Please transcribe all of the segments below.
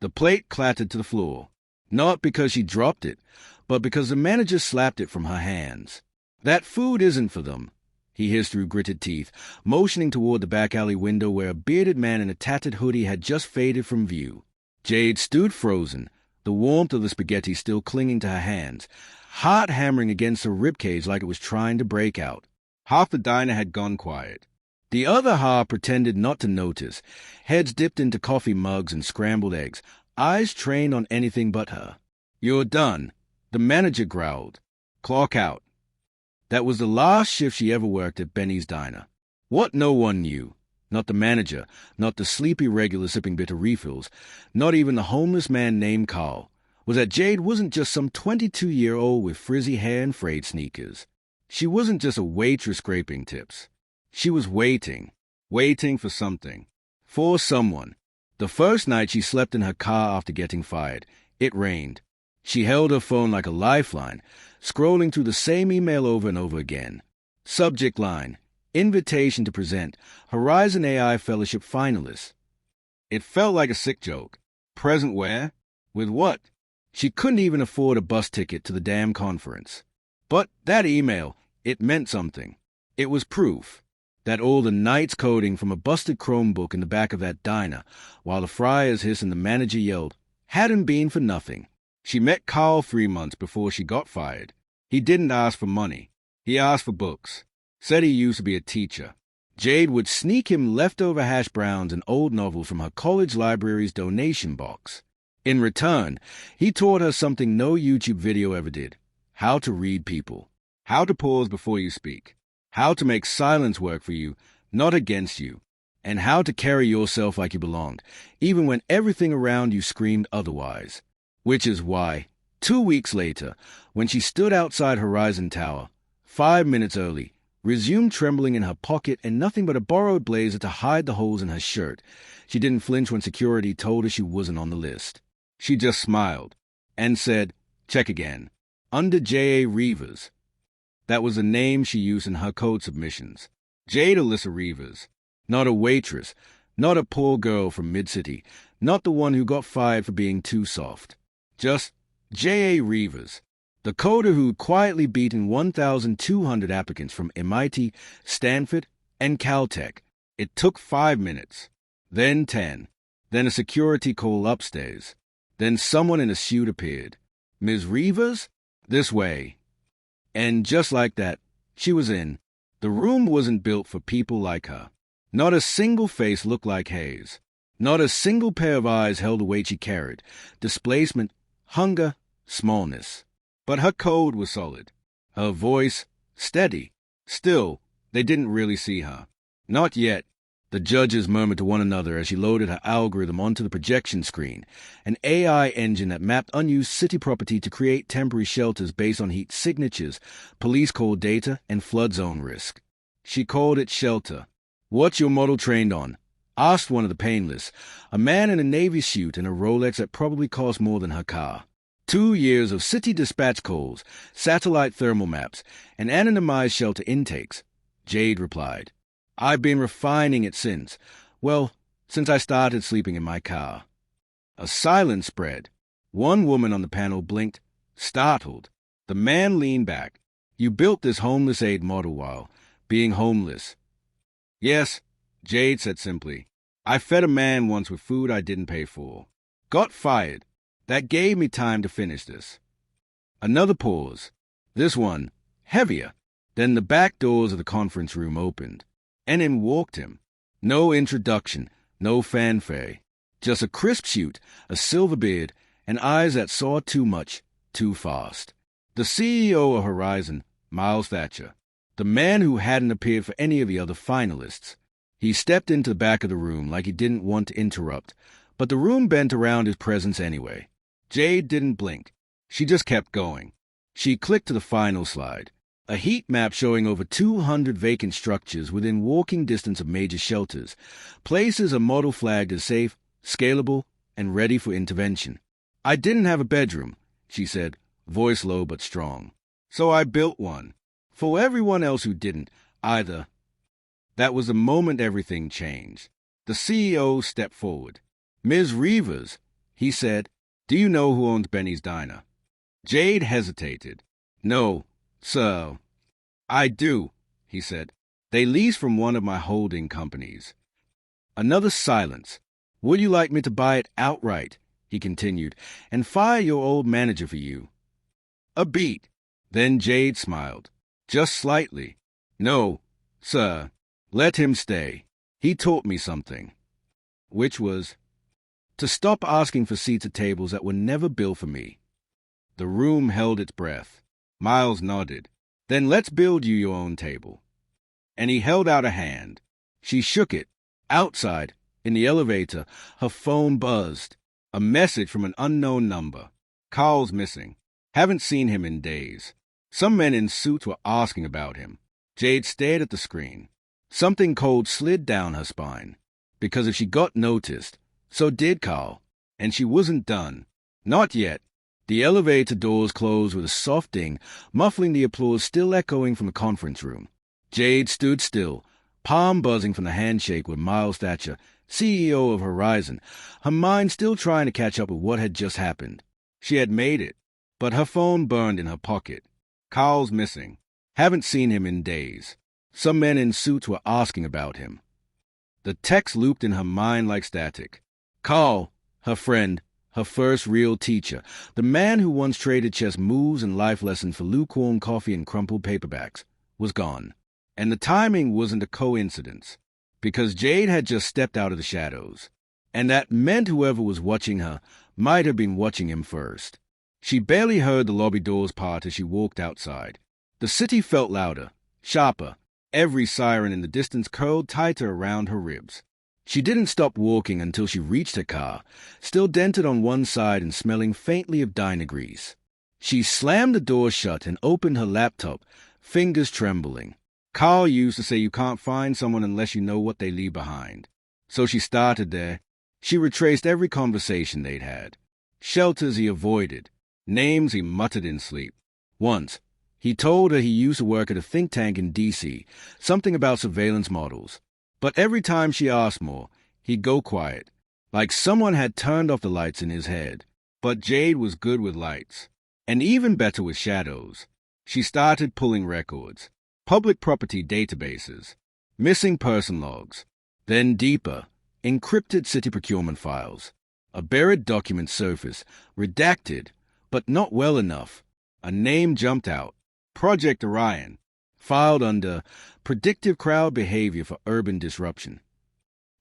The plate clattered to the floor, not because she dropped it, but because the manager slapped it from her hands. "That food isn't for them," he hissed through gritted teeth, motioning toward the back alley window where a bearded man in a tattered hoodie had just faded from view. Jade stood frozen, the warmth of the spaghetti still clinging to her hands, heart hammering against her ribcage like it was trying to break out. Half the diner had gone quiet. The other half pretended not to notice, heads dipped into coffee mugs and scrambled eggs, eyes trained on anything but her. "You're done," the manager growled. "Clock out." That was the last shift she ever worked at Benny's Diner. What no one knew, not the manager, not the sleepy regular sipping bitter refills, not even the homeless man named Carl, was that Jade wasn't just some 22-year-old with frizzy hair and frayed sneakers. She wasn't just a waitress scraping tips. She was waiting for something, for someone. The first night she slept in her car after getting fired, it rained. She held her phone like a lifeline, scrolling through the same email over and over again. Subject line, invitation to present, Horizon AI Fellowship finalist. It felt like a sick joke. Present where? With what? She couldn't even afford a bus ticket to the damn conference. But that email, it meant something. It was proof that all the night's coding from a busted Chromebook in the back of that diner, while the fryers hissed and the manager yelled, hadn't been for nothing. She met Carl 3 months before she got fired. He didn't ask for money. He asked for books. Said he used to be a teacher. Jade would sneak him leftover hash browns and old novels from her college library's donation box. In return, he taught her something no YouTube video ever did: how to read people, how to pause before you speak, how to make silence work for you, not against you, and how to carry yourself like you belonged, even when everything around you screamed otherwise. Which is why, 2 weeks later, when she stood outside Horizon Tower, 5 minutes early, resumed trembling in her pocket and nothing but a borrowed blazer to hide the holes in her shirt, she didn't flinch when security told her she wasn't on the list. She just smiled and said, "Check again. Under Jade Rivas." That was the name she used in her code submissions. Jade Alyssa Rivas. Not a waitress, not a poor girl from Mid-City, not the one who got fired for being too soft. Just J.A. Rivas, the coder who'd quietly beaten 1,200 applicants from MIT, Stanford, and Caltech. It took 5 minutes, then 10, then a security call upstairs. Then someone in a suit appeared. "Ms. Rivas? This way." And just like that, she was in. The room wasn't built for people like her. Not a single face looked like Hayes. Not a single pair of eyes held the weight she carried: displacement, hunger, smallness. But her code was solid. Her voice, steady. Still, they didn't really see her. Not yet. The judges murmured to one another as she loaded her algorithm onto the projection screen, an AI engine that mapped unused city property to create temporary shelters based on heat signatures, police call data, and flood zone risk. She called it shelter. "What's your model trained on?" asked one of the panelists, a man in a Navy suit and a Rolex that probably cost more than her car. 2 years of city dispatch calls, satellite thermal maps, and anonymized shelter intakes. Jade replied, "I've been refining it since I started sleeping in my car." A silence spread. One woman on the panel blinked, startled. The man leaned back. "You built this homeless aid model while being homeless." "Yes," Jade said simply. "I fed a man once with food I didn't pay for. Got fired. That gave me time to finish this." Another pause. This one, heavier. Then the back doors of the conference room opened, and in walked him. No introduction, no fanfare. Just a crisp suit, a silver beard, and eyes that saw too much, too fast. The CEO of Horizon, Miles Thatcher. The man who hadn't appeared for any of the other finalists. He stepped into the back of the room like he didn't want to interrupt, but the room bent around his presence anyway. Jade didn't blink. She just kept going. She clicked to the final slide. A heat map showing over 200 vacant structures within walking distance of major shelters. Places a model flagged as safe, scalable, and ready for intervention. "I didn't have a bedroom," she said, voice low but strong. "So I built one. For everyone else who didn't, either." That was the moment everything changed. The CEO stepped forward. "Ms. Rivas, He said, "Do you know who owns Benny's Diner?" Jade hesitated. "No, sir." "I do," he said. "They lease from one of my holding companies." Another silence. "Would you like me to buy it outright," he continued, "and fire your old manager for you?" A beat. Then Jade smiled. Just slightly. "No, sir. Let him stay. He taught me something." Which was, to stop asking for seats at tables that were never built for me. The room held its breath. Miles nodded. "Then let's build you your own table." And he held out a hand. She shook it. Outside, in the elevator, her phone buzzed. A message from an unknown number. "Carl's missing. Haven't seen him in days." Some men in suits were asking about him. Jade stared at the screen. Something cold slid down her spine. Because if she got noticed, so did Carl. And she wasn't done. Not yet. The elevator doors closed with a soft ding, muffling the applause still echoing from the conference room. Jade stood still, palm buzzing from the handshake with Miles Thatcher, CEO of Horizon, her mind still trying to catch up with what had just happened. She had made it, but her phone burned in her pocket. Carl's missing. Haven't seen him in days. Some men in suits were asking about him. The text looped in her mind like static. Carl, her friend, her first real teacher, the man who once traded chess moves and life lessons for lukewarm coffee and crumpled paperbacks, was gone. And the timing wasn't a coincidence, because Jade had just stepped out of the shadows, and that meant whoever was watching her might have been watching him first. She barely heard the lobby doors part as she walked outside. The city felt louder, sharper. Every siren in the distance curled tighter around her ribs. She didn't stop walking until she reached her car, still dented on one side and smelling faintly of diner grease. She slammed the door shut and opened her laptop, fingers trembling. Carl used to say you can't find someone unless you know what they leave behind. So she started there. She retraced every conversation they'd had. Shelters he avoided. Names he muttered in sleep. Once, he told her he used to work at a think tank in D.C., something about surveillance models. But every time she asked more, he'd go quiet, like someone had turned off the lights in his head. But Jade was good with lights, and even better with shadows. She started pulling records, public property databases, missing person logs, then deeper, encrypted city procurement files. A buried document surfaced, redacted, but not well enough. A name jumped out. Project Orion, filed under predictive crowd behavior for urban disruption.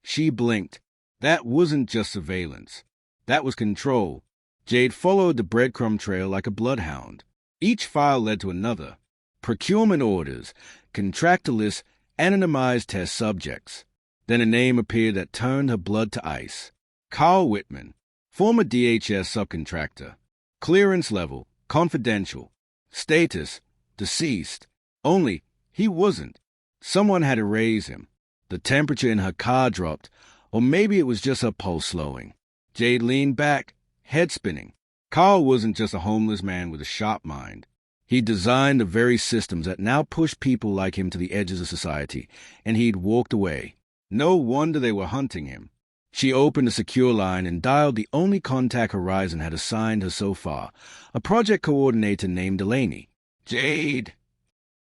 She blinked. That wasn't just surveillance. That was control. Jade followed the breadcrumb trail like a bloodhound. Each file led to another. Procurement orders, contractor lists, anonymized test subjects. Then a name appeared that turned her blood to ice. Carl Whitman, former DHS subcontractor. Clearance level, confidential. Status, deceased. Only, he wasn't. Someone had erased him. The temperature in her car dropped, or maybe it was just her pulse slowing. Jade leaned back, head spinning. Carl wasn't just a homeless man with a sharp mind. He designed the very systems that now pushed people like him to the edges of society, and he'd walked away. No wonder they were hunting him. She opened a secure line and dialed the only contact Horizon had assigned her so far, a project coordinator named Delaney. "Jade."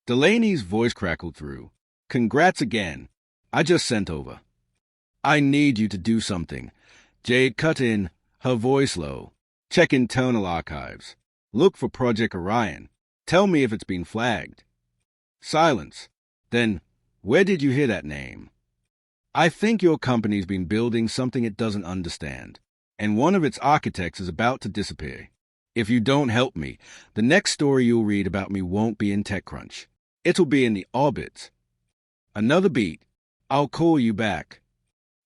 Delaney's voice crackled through. "Congrats again. I just sent over." "I need you to do something." Jade cut in, her voice low. "Check internal archives. Look for Project Orion. Tell me if it's been flagged." Silence. Then, "Where did you hear that name?" "I think your company's been building something it doesn't understand, and one of its architects is about to disappear. If you don't help me, the next story you'll read about me won't be in TechCrunch. It'll be in the orbit." Another beat. "I'll call you back."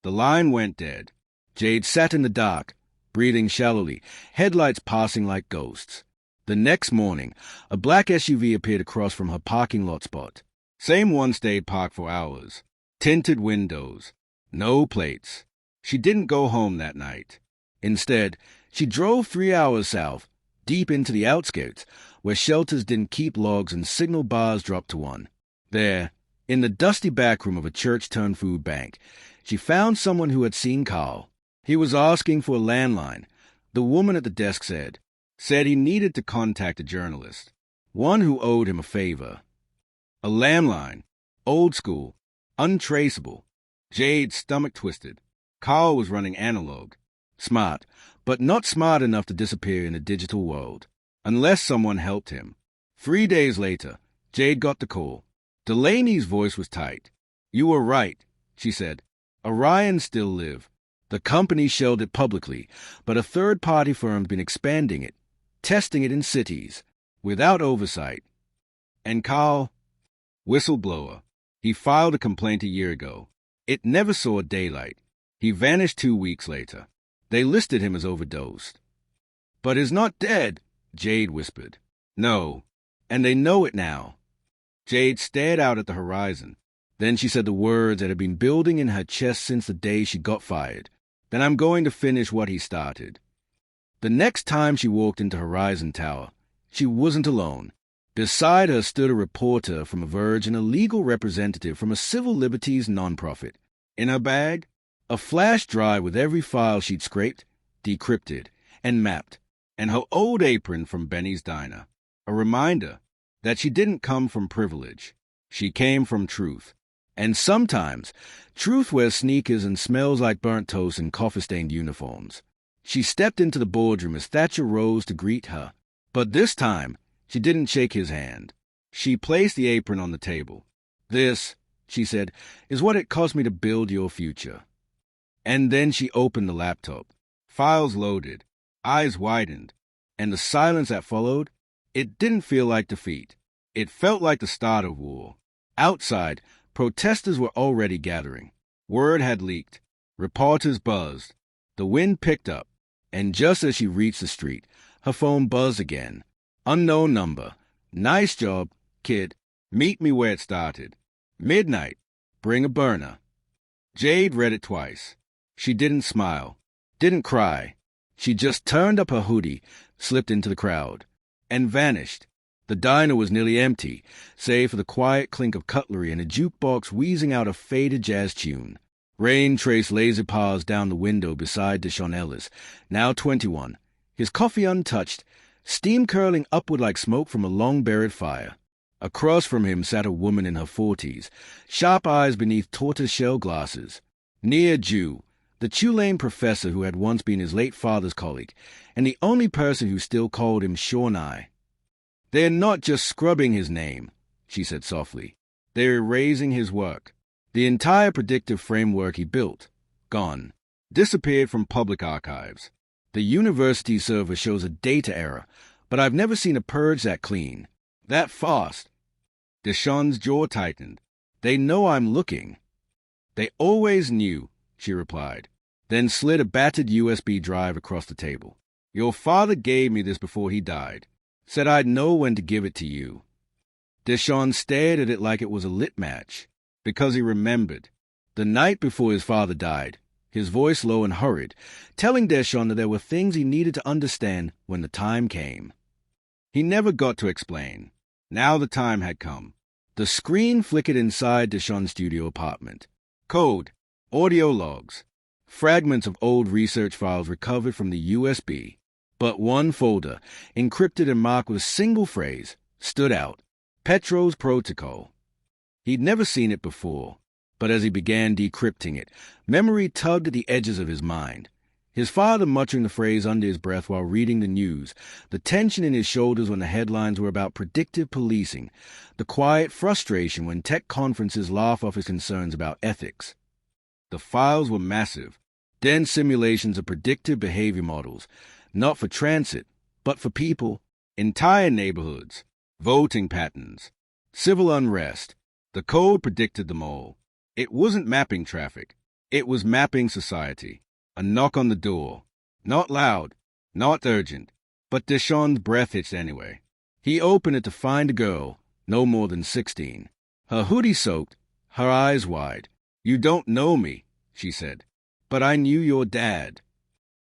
The line went dead. Jade sat in the dark, breathing shallowly, headlights passing like ghosts. The next morning, a black SUV appeared across from her parking lot spot. Same one stayed parked for hours. Tinted windows. No plates. She didn't go home that night. Instead, she drove 3 hours south, deep into the outskirts, where shelters didn't keep logs and signal bars dropped to 1. There, in the dusty backroom of a church-turned food bank, she found someone who had seen Carl. He was asking for a landline, The woman at the desk said he needed to contact a journalist, one who owed him a favor. A landline, old school, untraceable. Jade's stomach twisted. Carl was running analog. Smart, but not smart enough to disappear in a digital world, unless someone helped him. 3 days later, Jade got the call. Delaney's voice was tight. "You were right," she said. "Orion still live. The company shelled it publicly, but a third-party firm's been expanding it, testing it in cities, without oversight." And Carl? Whistleblower. He filed a complaint a year ago. It never saw daylight. He vanished 2 weeks later. They listed him as overdosed. "But he's not dead," Jade whispered. "No, and they know it now." Jade stared out at the horizon. Then she said the words that had been building in her chest since the day she got fired. "Then I'm going to finish what he started." The next time she walked into Horizon Tower, she wasn't alone. Beside her stood a reporter from a Verge and a legal representative from a civil liberties nonprofit. In her bag, a flash drive with every file she'd scraped, decrypted, and mapped, and her old apron from Benny's Diner. A reminder that she didn't come from privilege. She came from truth. And sometimes, truth wears sneakers and smells like burnt toast and coffee-stained uniforms. She stepped into the boardroom as Thatcher rose to greet her. But this time, she didn't shake his hand. She placed the apron on the table. "This," she said, "is what it cost me to build your future." And then she opened the laptop. Files loaded, eyes widened, and the silence that followed, it didn't feel like defeat. It felt like the start of war. Outside, protesters were already gathering. Word had leaked. Reporters buzzed. The wind picked up, and just as she reached the street, her phone buzzed again. Unknown number. "Nice job, kid. Meet me where it started. Midnight. Bring a burner." Jade read it twice. She didn't smile, didn't cry. She just turned up her hoodie, slipped into the crowd, and vanished. The diner was nearly empty, save for the quiet clink of cutlery and a jukebox wheezing out a faded jazz tune. Rain traced lazy paws down the window beside Deshaun Ellis, now 21, his coffee untouched, steam curling upward like smoke from a long-buried fire. Across from him sat a woman in her 40s, sharp eyes beneath tortoise-shell glasses. Near Jew, the Tulane professor who had once been his late father's colleague, and the only person who still called him Shawnai. "They're not just scrubbing his name," she said softly. "They're erasing his work. The entire predictive framework he built, gone, disappeared from public archives. The university server shows a data error, but I've never seen a purge that clean, that fast." Deshaun's jaw tightened. "They know I'm looking." "They always knew," she replied, then slid a battered USB drive across the table. "Your father gave me this before he died. Said I'd know when to give it to you." Deshaun stared at it like it was a lit match, because he remembered. The night before his father died, his voice low and hurried, telling Deshaun that there were things he needed to understand when the time came. He never got to explain. Now the time had come. The screen flickered inside Deshaun's studio apartment. Code, audio logs, fragments of old research files recovered from the USB. But one folder, encrypted and marked with a single phrase, stood out. Petro's Protocol. He'd never seen it before, but as he began decrypting it, memory tugged at the edges of his mind. His father muttering the phrase under his breath while reading the news, the tension in his shoulders when the headlines were about predictive policing, the quiet frustration when tech conferences laugh off his concerns about ethics. The files were massive, dense simulations of predictive behavior models, not for transit, but for people, entire neighborhoods, voting patterns, civil unrest. The code predicted them all. It wasn't mapping traffic. It was mapping society. A knock on the door. Not loud, not urgent, but Deshaun's breath hitched anyway. He opened it to find a girl, no more than 16. Her hoodie soaked, her eyes wide. "You don't know me," she said, "but I knew your dad."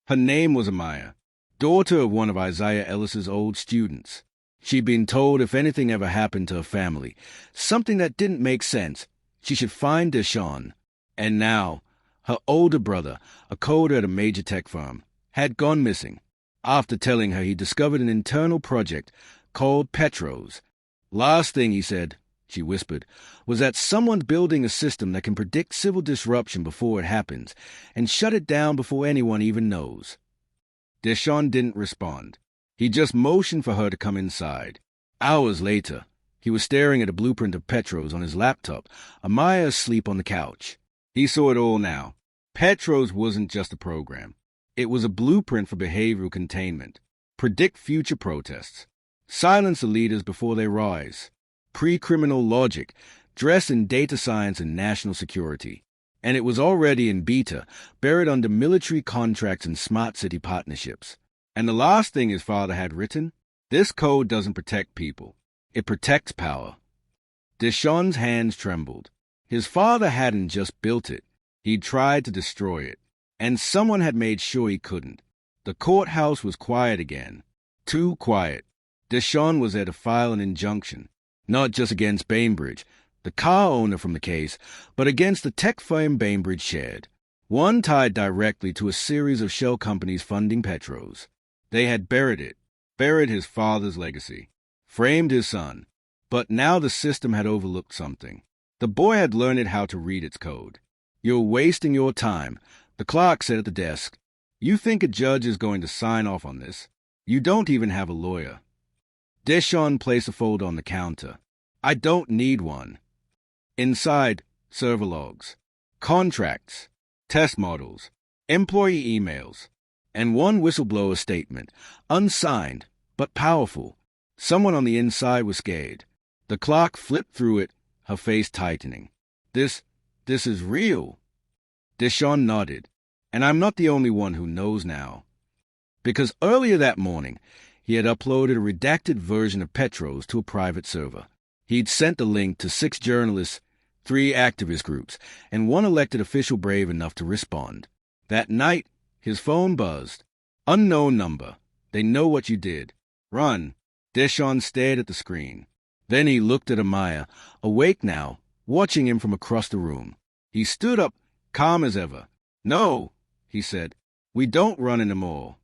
Her name was Amaya, daughter of one of Isaiah Ellis's old students. She'd been told if anything ever happened to her family, something that didn't make sense, she should find Deshaun. And now, her older brother, a coder at a major tech firm, had gone missing. after telling her he discovered an internal project called Petros. Last thing he said, she whispered, was that someone's building a system that can predict civil disruption before it happens and shut it down before anyone even knows. Deshawn didn't respond. He just motioned for her to come inside. Hours later, he was staring at a blueprint of Petros on his laptop, Amaya asleep on the couch. He saw it all now. Petros wasn't just a program. It was a blueprint for behavioral containment. Predict future protests. Silence the leaders before they rise. Pre-criminal logic, dressed in data science and national security. And it was already in beta, buried under military contracts and smart city partnerships. And the last thing his father had written, this code doesn't protect people. It protects power. Deshawn's hands trembled. His father hadn't just built it. He'd tried to destroy it. And someone had made sure he couldn't. The courthouse was quiet again. Too quiet. Deshawn was there to file an injunction. Not just against Bainbridge, the car owner from the case, but against the tech firm Bainbridge shared. One tied directly to a series of shell companies funding Petros. They had buried it. Buried his father's legacy. Framed his son. But now the system had overlooked something. The boy had learned how to read its code. You're wasting your time, the clerk said at the desk. You think a judge is going to sign off on this? You don't even have a lawyer. Deshawn placed a folder on the counter. I don't need one. Inside, server logs, contracts, test models, employee emails, and one whistleblower statement, unsigned, but powerful. Someone on the inside was scared. The clerk flipped through it, her face tightening. This is real. Deshawn nodded. And I'm not the only one who knows now. Because earlier that morning, he had uploaded a redacted version of Petros to a private server. He'd sent the link to 6 journalists, 3 activist groups, and 1 elected official brave enough to respond. That night, his phone buzzed. Unknown number. They know what you did. Run. Deshawn stared at the screen. Then he looked at Amaya, awake now, watching him from across the room. He stood up, calm as ever. No, he said. We don't run anymore.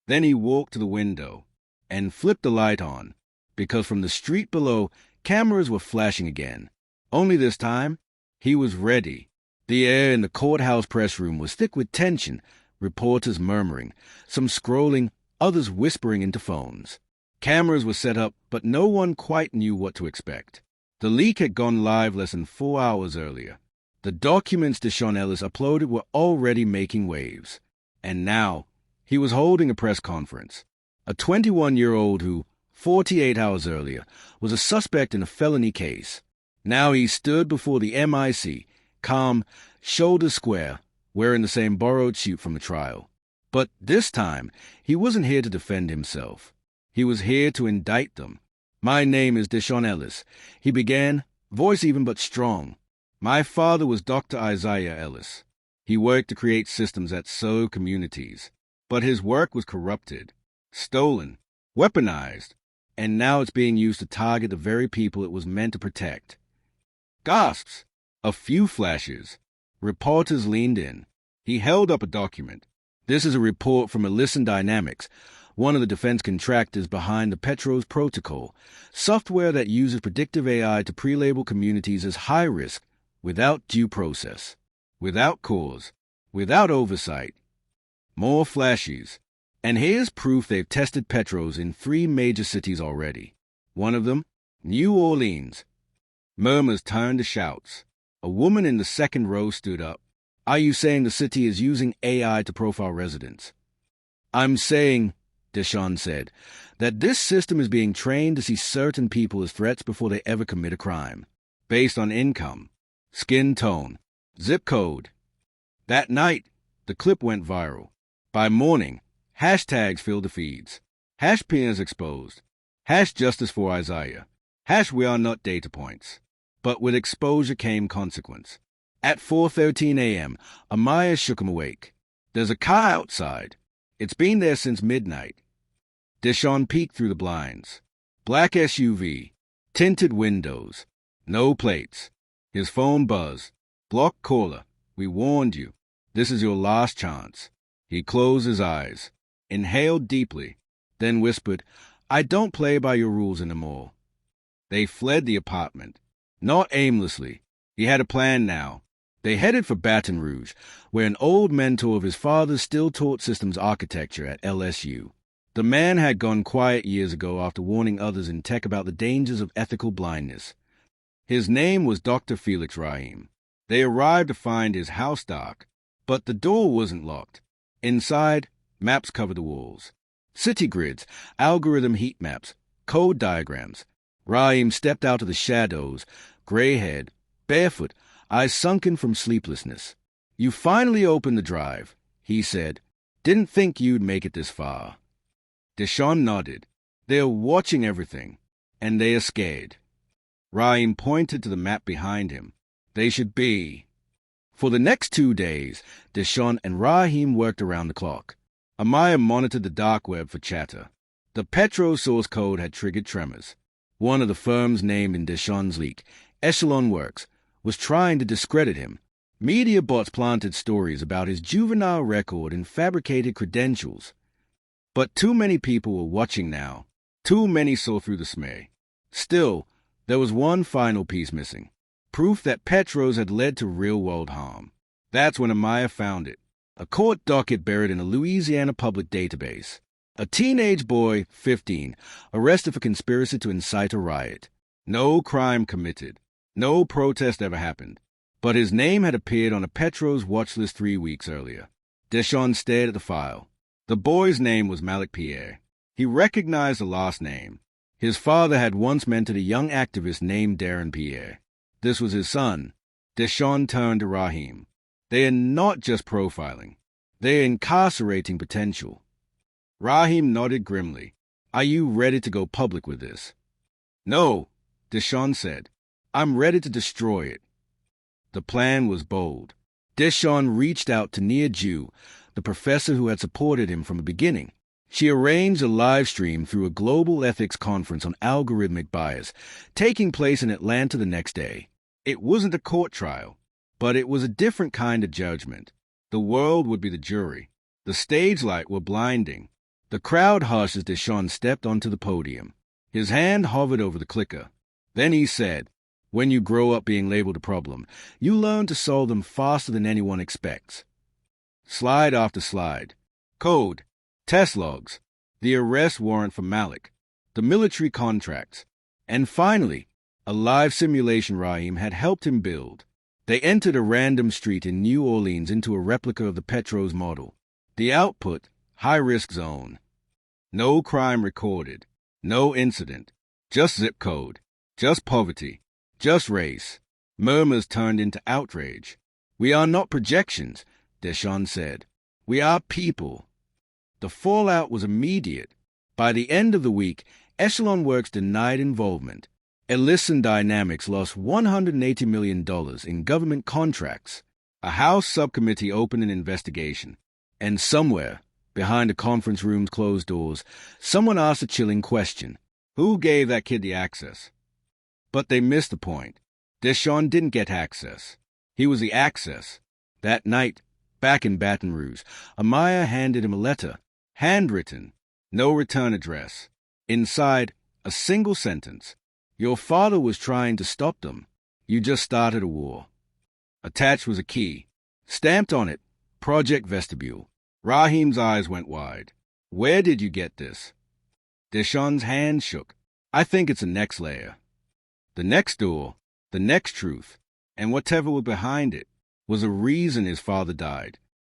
Then he walked to the window and flipped the light on, because from the street below, cameras were flashing again. Only this time, he was ready. The air in the courthouse press room was thick with tension, reporters murmuring, some scrolling, others whispering into phones. Cameras were set up, but no one quite knew what to expect. The leak had gone live less than 4 hours earlier. The documents Deshawn Ellis uploaded were already making waves. And now, he was holding a press conference. A 21-year-old who, 48 hours earlier, was a suspect in a felony case. Now he stood before the MIC, calm, shoulders square, wearing the same borrowed suit from the trial. But this time, he wasn't here to defend himself. He was here to indict them. My name is Deshawn Ellis, he began, voice even but strong. My father was Dr. Isaiah Ellis. He worked to create systems that serve communities. But his work was corrupted, stolen, weaponized, and now it's being used to target the very people it was meant to protect. Gasps! A few flashes. Reporters leaned in. He held up a document. This is a report from Ellison Dynamics, one of the defense contractors behind the Petros Protocol, software that uses predictive AI to pre-label communities as high risk, without due process, without cause, without oversight. More flashes. And here's proof they've tested Petros in 3 major cities already. One of them, New Orleans. Murmurs turned to shouts. A woman in the second row stood up. Are you saying the city is using AI to profile residents? I'm saying, Deshawn said, that this system is being trained to see certain people as threats before they ever commit a crime, based on income, skin tone, zip code. That night, the clip went viral. By morning, hashtags filled the feeds. Hash peers exposed. Hash justice for Isaiah. Hash we are not data points. But with exposure came consequence. At 4:13 a.m., Amaya shook him awake. There's a car outside. It's been there since midnight. Deshawn peeked through the blinds. Black SUV. Tinted windows. No plates. His phone buzzed. Blocked caller. We warned you. This is your last chance. He closed his eyes. inhaled deeply, then whispered, "I don't play by your rules anymore." They fled the apartment. Not aimlessly. He had a plan now. They headed for Baton Rouge, where an old mentor of his father's still taught systems architecture at LSU. The man had gone quiet years ago after warning others in tech about the dangers of ethical blindness. His name was Dr. Felix Rahim. They arrived to find his house dark, but the door wasn't locked. Inside, maps covered the walls. City grids, algorithm heat maps, code diagrams. Rahim stepped out of the shadows, gray-haired, barefoot, eyes sunken from sleeplessness. "You finally opened the drive," he said. "Didn't think you'd make it this far." Deshaun nodded. "They're watching everything, and they are scared." Rahim pointed to the map behind him. "They should be." For the next 2 days, Deshaun and Rahim worked around the clock. Amaya monitored the dark web for chatter. The Petro source code had triggered tremors. One of the firms named in Deshaun's leak, Echelon Works, was trying to discredit him. Media bots planted stories about his juvenile record and fabricated credentials. But too many people were watching now. Too many saw through the smear. Still, there was one final piece missing. Proof that Petros had led to real-world harm. That's when Amaya found it. A court docket buried in a Louisiana public database. A teenage boy, 15, arrested for conspiracy to incite a riot. No crime committed. No protest ever happened. But his name had appeared on a Petros watch list 3 weeks earlier. Deshaun stared at the file. The boy's name was Malik Pierre. He recognized the last name. His father had once mentored a young activist named Darren Pierre. This was his son. Deshaun turned to Rahim. "They are not just profiling. They are incarcerating potential." Rahim nodded grimly. "Are you ready to go public with this?" "No," Deshaun said. "I'm ready to destroy it." The plan was bold. Deshaun reached out to Nia Jew, the professor who had supported him from the beginning. She arranged a live stream through a global ethics conference on algorithmic bias, taking place in Atlanta the next day. It wasn't a court trial, but it was a different kind of judgment. The world would be the jury. The stage light were blinding. The crowd hushed as Deshaun stepped onto the podium. His hand hovered over the clicker. Then he said, "When you grow up being labeled a problem, you learn to solve them faster than anyone expects." Slide after slide. Code. Test logs. The arrest warrant for Malik. The military contracts. And finally, a live simulation Rahim had helped him build. They entered a random street in New Orleans into a replica of the Petros model. The output, high-risk zone. No crime recorded. No incident. Just zip code. Just poverty. Just race. Murmurs turned into outrage. "We are not projections," Deshaun said. "We are people." The fallout was immediate. By the end of the week, Echelon Works denied involvement. Ellison Dynamics lost $180 million in government contracts. A House subcommittee opened an investigation. And somewhere, behind the conference room's closed doors, someone asked a chilling question. Who gave that kid the access? But they missed the point. Deshaun didn't get access. He was the access. That night, back in Baton Rouge, Amaya handed him a letter. Handwritten. No return address. Inside, a single sentence. "Your father was trying to stop them. You just started a war." Attached was a key. Stamped on it, Project Vestibule. Rahim's eyes went wide. "Where did you get this?" Deshaun's hand shook. "I think it's the next layer. The next door, the next truth, and whatever was behind it, was a reason his father died.